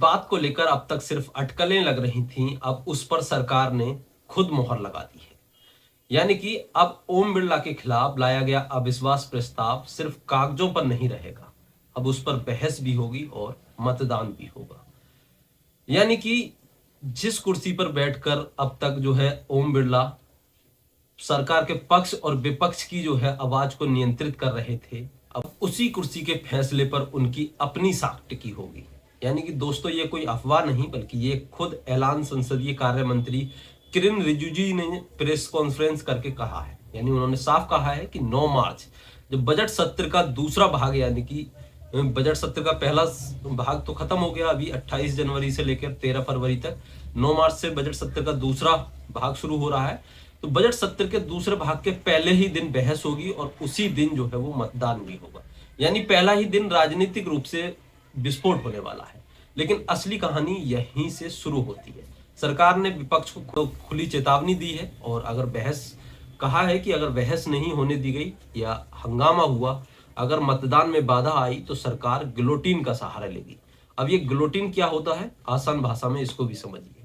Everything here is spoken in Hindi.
बात को लेकर अब तक सिर्फ अटकलें लग रही थीं, अब उस पर सरकार ने खुद मोहर लगा दी है। यानी कि अब ओम बिरला के खिलाफ लाया गया अविश्वास प्रस्ताव सिर्फ कागजों पर नहीं रहेगा, अब उस पर बहस भी होगी और मतदान भी होगा। यानी कि जिस कुर्सी पर बैठकर अब तक जो है ओम बिरला सरकार के पक्ष और विपक्ष की जो है आवाज को नियंत्रित कर रहे थे, अब उसी कुर्सी के फैसले पर उनकी अपनी साख टिकी होगी। यानी कि दोस्तों ये कोई अफवाह नहीं बल्कि ये खुद ऐलान संसदीय कार्य मंत्री किरेन रिजिजू ने प्रेस कॉन्फ्रेंस करके कहा है। यानी उन्होंने साफ कहा है कि 9 मार्च जब बजट सत्र का दूसरा भाग, यानी कि बजट सत्र का पहला भाग तो खत्म हो गया अभी 28 जनवरी से लेकर 13 फरवरी तक, 9 मार्च से बजट सत्र का दूसरा भाग शुरू हो रहा है। तो बजट सत्र के दूसरे भाग के पहले ही दिन बहस होगी और उसी दिन जो है वो मतदान भी होगा। यानी पहला ही दिन राजनीतिक रूप से विस्फोट होने वाला है। लेकिन असली कहानी यहीं से शुरू होती है। सरकार ने विपक्ष को खुली चेतावनी दी है और अगर बहस कहा है कि अगर बहस नहीं होने दी गई या हंगामा हुआ, अगर मतदान में बाधा आई तो सरकार गिलोटिन का सहारा लेगी। अब ये गिलोटिन क्या होता है, आसान भाषा में इसको भी समझिए।